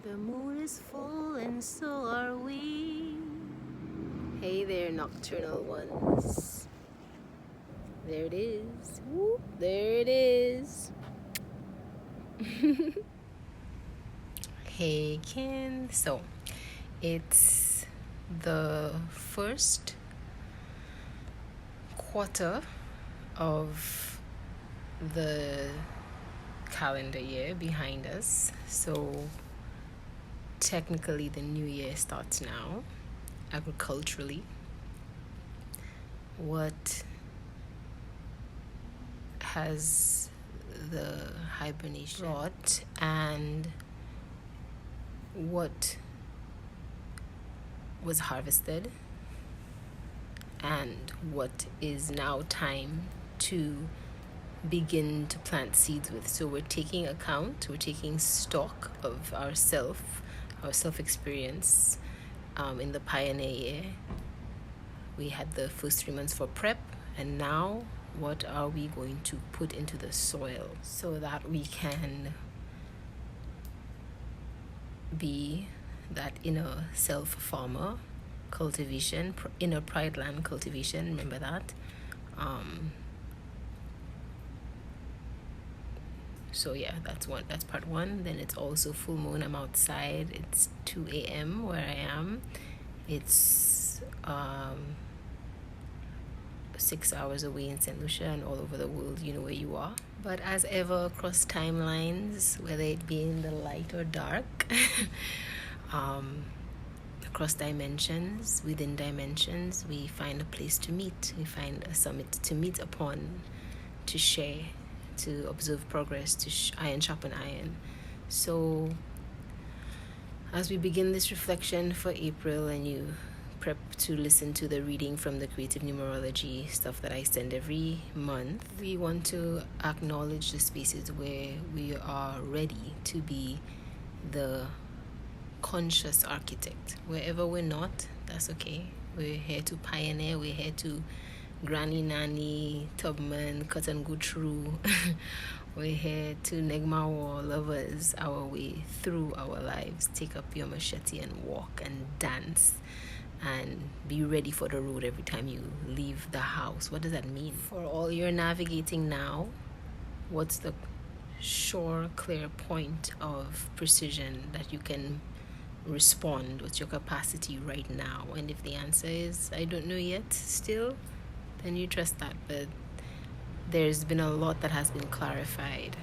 The moon is full and so are we. Hey there, nocturnal ones. There it is. Whoop, there it is. Hey, Ken. So, it's the first quarter of the calendar year behind us. So, technically, the new year starts now, agriculturally. What has the hibernation brought, and what was harvested, and what is now time to begin to plant seeds with. So we're taking stock of our self experience in the pioneer year. We had the first 3 months for prep, and now what are we going to put into the soil so that we can be that inner self farmer cultivation, inner pride land cultivation, remember that. So yeah, that's part one. Then it's also full moon. I'm outside. It's 2 a.m. where I am. It's 6 hours away in St. Lucia, and all over the world, you know where you are. But as ever, across timelines, whether it be in the light or dark, across dimensions, within dimensions, we find a place to meet. We find a summit to meet upon, to share, to observe progress, to iron sharpen iron. So as we begin this reflection for April, and you prep to listen to the reading from the creative numerology stuff that I send every month, we want to acknowledge the spaces where we are ready to be the conscious architect. Wherever we're not, that's okay. We're here to pioneer. We're here to granny nanny tubman cut and go through. We're here to negma war lovers our way through our lives. Take up your machete and walk and dance and be ready for the road every time you leave the house. What does that mean? For all you're navigating now, what's the sure, clear point of precision that you can respond? What's your capacity right now? And if the answer is I don't know yet still, then you trust that. But there's been a lot that has been clarified,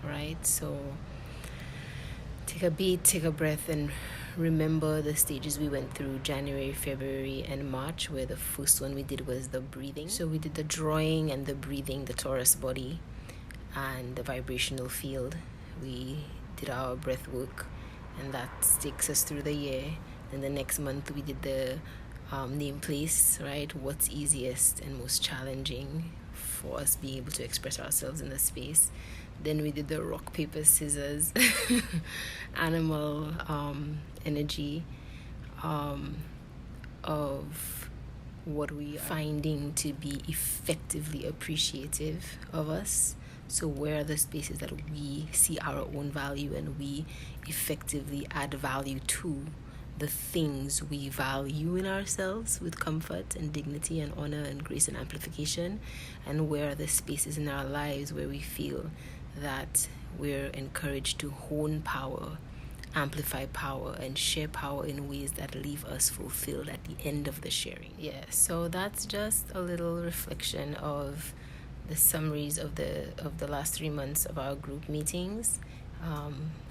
right? So take a beat, take a breath, and remember the stages we went through January, February, and March, where the first one we did was the breathing. So we did the drawing and the breathing, the Taurus body, and the vibrational field. We did our breath work, and that takes us through the year. And the next month we did the name place, right? What's easiest and most challenging for us being able to express ourselves in the space. Then we did the rock, paper, scissors, animal energy of what we are finding to be effectively appreciative of us. So where are the spaces that we see our own value and we effectively add value to the things we value in ourselves with comfort and dignity and honor and grace and amplification? And where are the spaces in our lives where we feel that we're encouraged to hone power, amplify power, and share power in ways that leave us fulfilled at the end of the sharing? Yeah, so that's just a little reflection of the summaries of the last 3 months of our group meetings.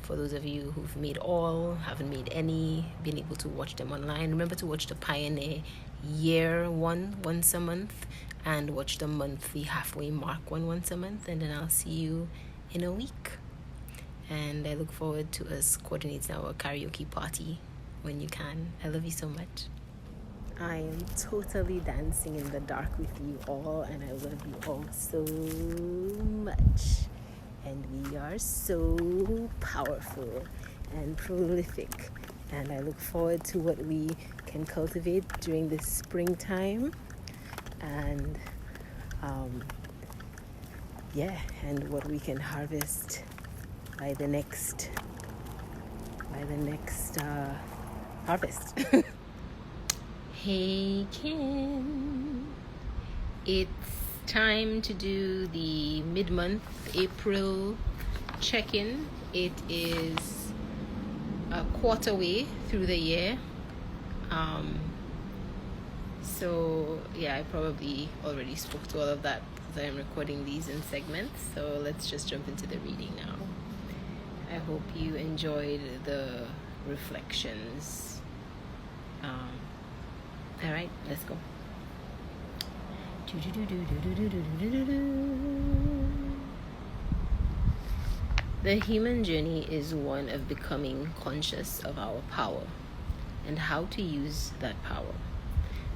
For those of you who've made all, haven't made any, been able to watch them online, remember to watch the Pioneer Year one once a month, and watch the monthly halfway mark one once a month, and then I'll see you in a week. And I look forward to us coordinating our karaoke party when you can. I love you so much. I am totally dancing in the dark with you all, and I love you all so much. And we are so powerful and prolific. And I look forward to what we can cultivate during this springtime. And and what we can harvest by the next the next harvest. Hey Kim, it's time to do the mid-month April check-in. It is a quarter way through the year. So yeah, I probably already spoke to all of that because I'm recording these in segments. So let's just jump into the reading now. I hope you enjoyed the reflections. All right, let's go. The human journey is one of becoming conscious of our power and how to use that power.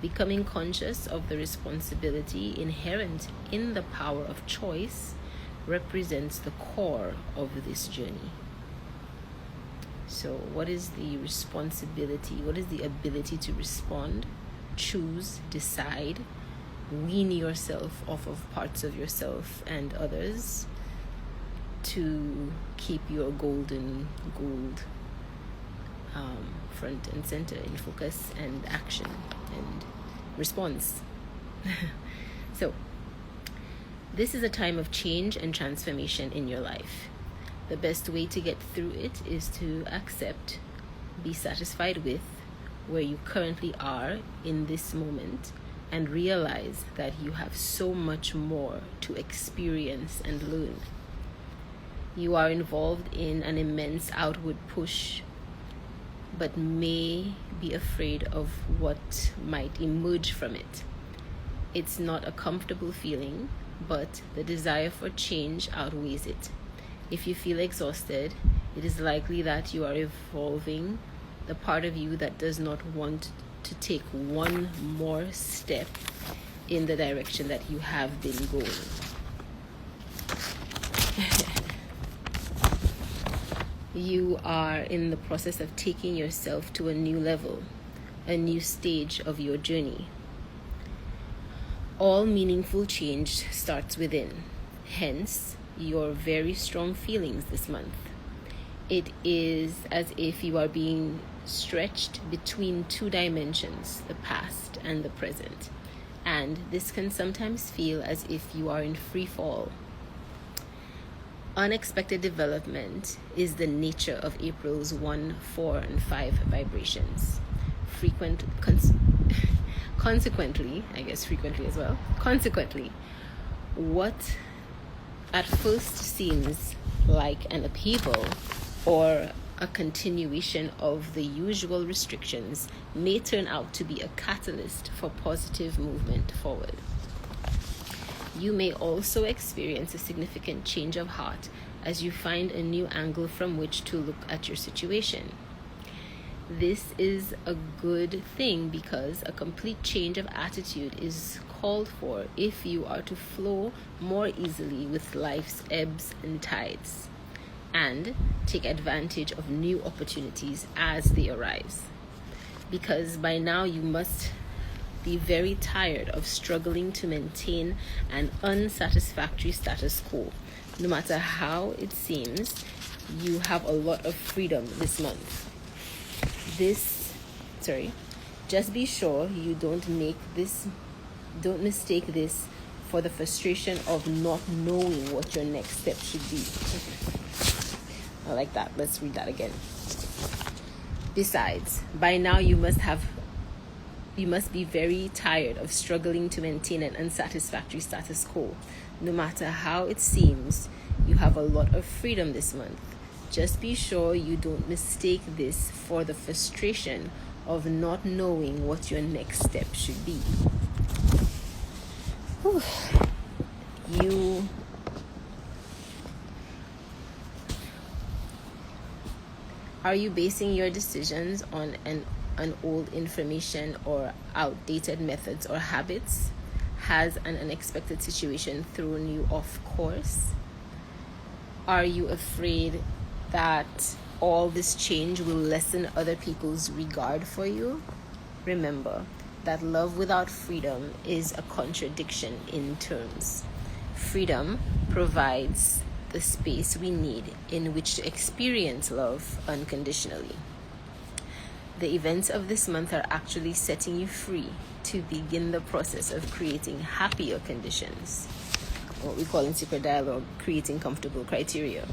Becoming conscious of the responsibility inherent in the power of choice represents the core of this journey. So, what is the responsibility? What is the ability to respond, choose, decide, wean yourself off of parts of yourself and others to keep your golden gold front and center in focus and action and response. So, this is a time of change and transformation in your life. The best way to get through it is to accept, be satisfied with where you currently are in this moment, and realize that you have so much more to experience and learn. You are involved in an immense outward push, but may be afraid of what might emerge from it. It's not a comfortable feeling, but the desire for change outweighs it. If you feel exhausted, it is likely that you are evolving the part of you that does not want to take one more step in the direction that you have been going. You are in the process of taking yourself to a new level, a new stage of your journey. All meaningful change starts within, hence your very strong feelings this month. It is as if you are being stretched between two dimensions, the past and the present, and this can sometimes feel as if you are in free fall. Unexpected development is the nature of April's 1, 4, and 5 vibrations. Consequently, what at first seems like an upheaval or a continuation of the usual restrictions may turn out to be a catalyst for positive movement forward. You may also experience a significant change of heart as you find a new angle from which to look at your situation. This is a good thing because a complete change of attitude is called for if you are to flow more easily with life's ebbs and tides and take advantage of new opportunities as they arise. Because by now you must be very tired of struggling to maintain an unsatisfactory status quo. No matter how it seems, you have a lot of freedom this month. Just be sure you don't mistake this for the frustration of not knowing what your next step should be. I like that. Let's read that again. Besides, by now you must be very tired of struggling to maintain an unsatisfactory status quo. No matter how it seems, you have a lot of freedom this month. Just be sure you don't mistake this for the frustration of not knowing what your next step should be. Are you basing your decisions on an old information or outdated methods or habits? Has an unexpected situation thrown you off course? Are you afraid that all this change will lessen other people's regard for you? Remember that love without freedom is a contradiction in terms. Freedom provides the space we need in which to experience love unconditionally. The events of this month are actually setting you free to begin the process of creating happier conditions. What we call in Secret Dialogue, creating comfortable criteria.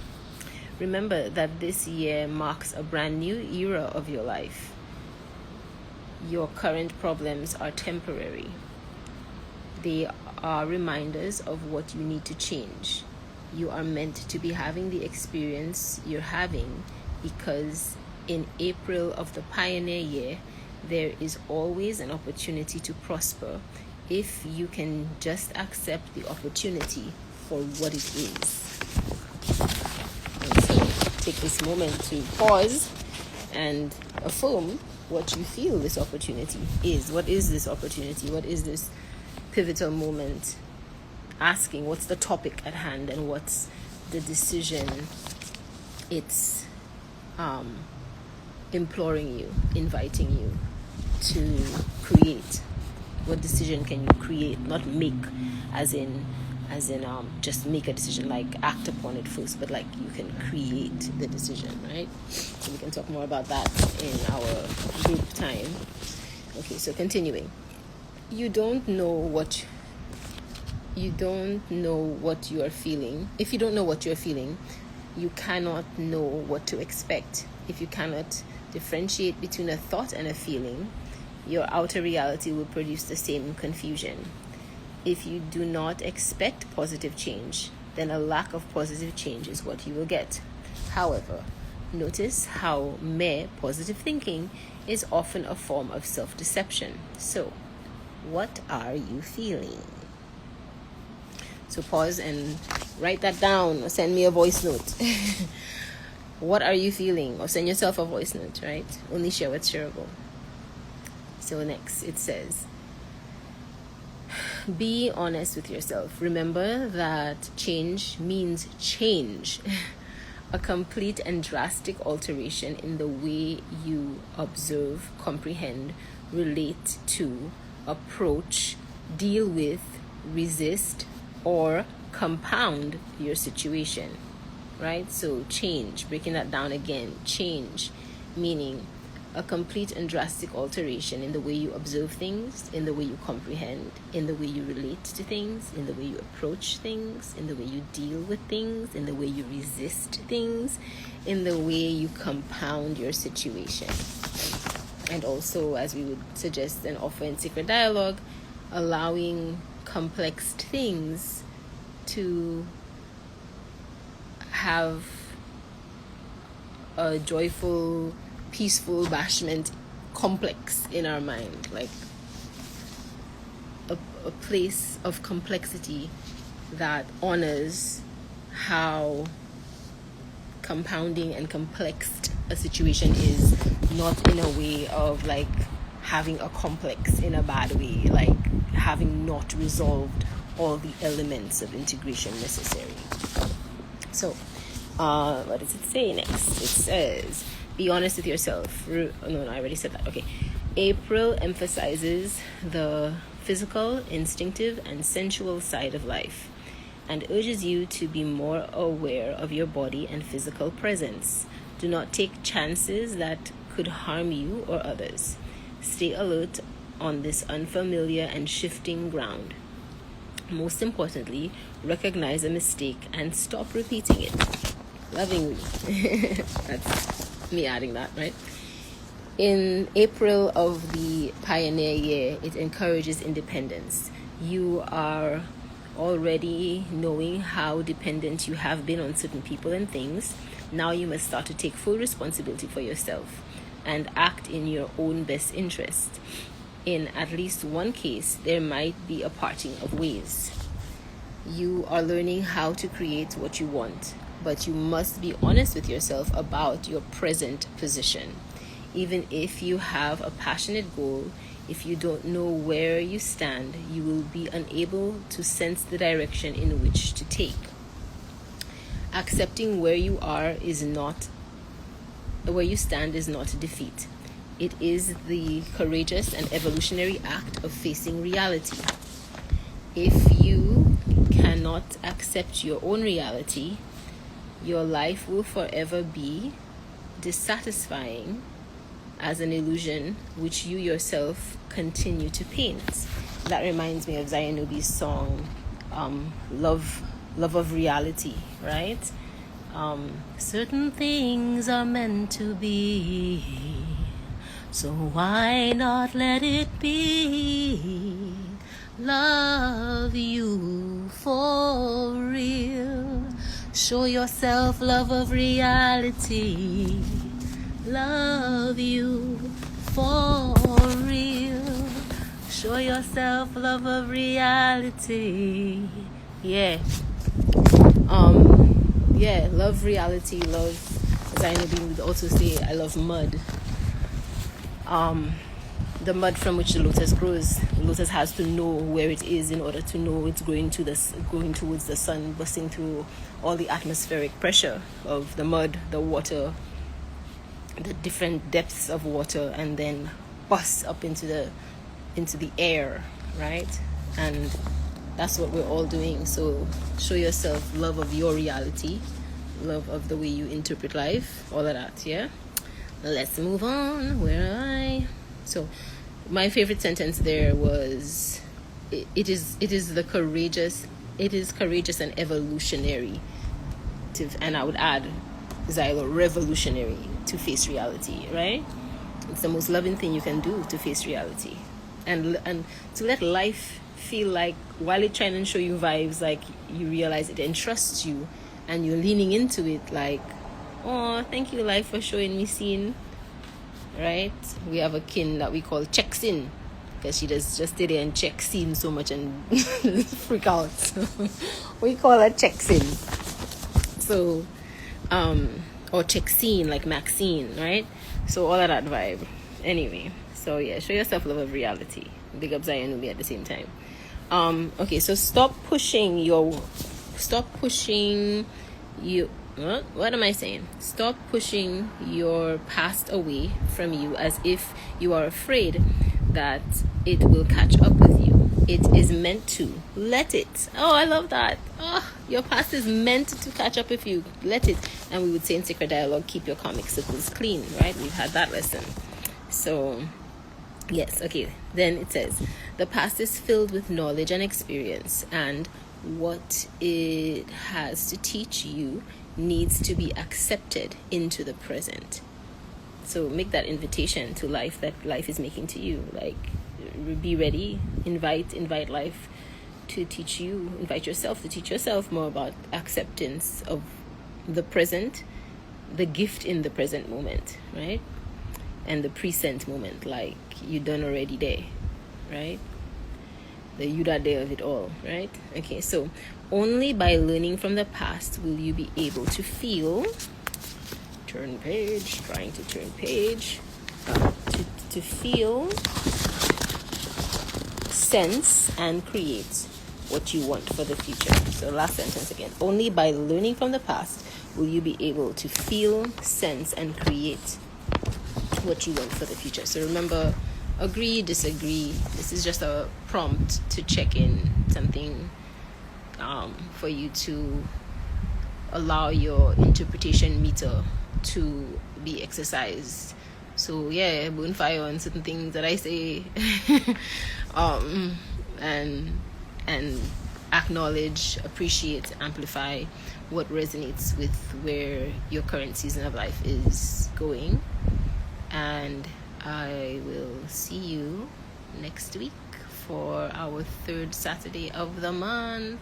Remember that this year marks a brand new era of your life. Your current problems are temporary. They are reminders of what you need to change. You are meant to be having the experience you're having because in April of the Pioneer Year, there is always an opportunity to prosper if you can just accept the opportunity for what it is. And so take this moment to pause and affirm what you feel this opportunity is. What is this opportunity? What is this pivotal moment? Asking what's the topic at hand and what's the decision it's imploring you, inviting you to create. What decision can you create? Not make as in just make a decision, like act upon it first, but like you can create the decision, right? So we can talk more about that in our group time. Okay, so continuing. You don't know what you are feeling. If you don't know what you're feeling, you cannot know what to expect. If you cannot differentiate between a thought and a feeling, your outer reality will produce the same confusion. If you do not expect positive change, then a lack of positive change is what you will get. However, notice how mere positive thinking is often a form of self-deception. So, what are you feeling? So pause and write that down or send me a voice note. What are you feeling? Or send yourself a voice note, right? Only share what's shareable. So next, it says, be honest with yourself. Remember that change means change. A complete and drastic alteration in the way you observe, comprehend, relate to, approach, deal with, resist, or compound your situation, right? So change, breaking that down again, change, meaning a complete and drastic alteration in the way you observe things, in the way you comprehend, in the way you relate to things, in the way you approach things, in the way you deal with things, in the way you resist things, in the way you compound your situation. And also, as we would suggest and offer in Secret Dialogue, allowing complex things to have a joyful, peaceful bashment complex in our mind, like a place of complexity that honors how compounding and complex a situation is, not in a way of like having a complex in a bad way, like having not resolved all the elements of integration necessary. So, what does it say next? It says, be honest with yourself. No, I already said that. Okay. April emphasizes the physical, instinctive, and sensual side of life and urges you to be more aware of your body and physical presence. Do not take chances that could harm you or others. Stay alert on this unfamiliar and shifting ground. Most importantly, recognize a mistake and stop repeating it. Lovingly. That's me adding that, right? In April of the Pioneer Year, it encourages independence. You are already knowing how dependent you have been on certain people and things. Now you must start to take full responsibility for yourself and act in your own best interest. In at least one case, there might be a parting of ways. You are learning how to create what you want, but you must be honest with yourself about your present position. Even if you have a passionate goal, if you don't know where you stand, you will be unable to sense the direction in which to take. Accepting where you stand is not defeat. It is the courageous and evolutionary act of facing reality. If you cannot accept your own reality, your life will forever be dissatisfying as an illusion which you yourself continue to paint. That reminds me of Zayanubi's song, Love of Reality, right? Certain things are meant to be, so why not let it be? Love you for real. Show yourself love of reality. Love you for real. Show yourself love of reality. Yeah. Yeah, love reality, love. Zainabi would also say, I love mud. The mud from which the lotus grows. The lotus has to know where it is in order to know it's going towards the sun, busting through all the atmospheric pressure of the mud, the water, the different depths of water, and then bust up into the air, right? And that's what we're all doing. So show yourself love of your reality, love of the way you interpret life, all of that. Yeah, let's move on. Where am I? So my favorite sentence there was, it is courageous and evolutionary and I would add revolutionary to face reality, right? It's the most loving thing you can do, to face reality and to let life feel like, while it's trying to show you vibes, like you realize it entrusts you and you're leaning into it, like, oh, thank you life for showing me scene. Right? We have a kin that we call checks in, because she does just stay there and check scene so much and freak out. We call her checks in. So or check scene, like Maxine, right? So all of that vibe. Anyway, so yeah, show yourself love of reality. Big up Zayanubi at the same time. Okay, so stop pushing you. What am I saying? Stop pushing your past away from you as if you are afraid that it will catch up with you. It is meant to. Let it. Oh, I love that. Oh, your past is meant to catch up with you. Let it. And we would say in Sacred Dialogue, keep your karmic circles clean, right? We've had that lesson. So, yes, okay. Then it says, the past is filled with knowledge and experience, and what it has to teach you needs to be accepted into the present. So make that invitation to life that life is making to you. Like, be ready. Invite life to teach you. Invite yourself to teach yourself more about acceptance of the present, the gift in the present moment, right? And the present moment, like you done already there, right? The you that day of it all, right? Okay, so only by learning from the past will you be able to feel, to feel, sense, and create what you want for the future. So last sentence again. Only by learning from the past will you be able to feel, sense, and create what you want for the future. So remember, agree, disagree. This is just a prompt to check in, something for you to allow your interpretation meter to be exercised. So yeah, bonfire on certain things that I say, and acknowledge, appreciate, amplify what resonates with where your current season of life is going. And I will see you next week for our third Saturday of the month.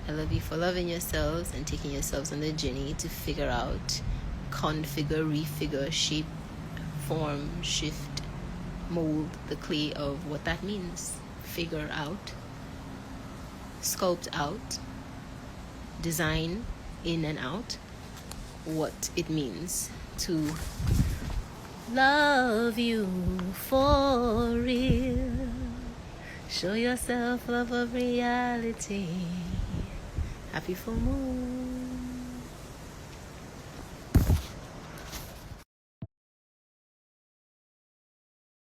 I love you for loving yourselves and taking yourselves on the journey to figure out, configure, refigure, shape, form, shift, mold the clay of what that means. Figure out, sculpt out, design in and out what it means to love you for real. Show yourself love of reality. Happy full moon.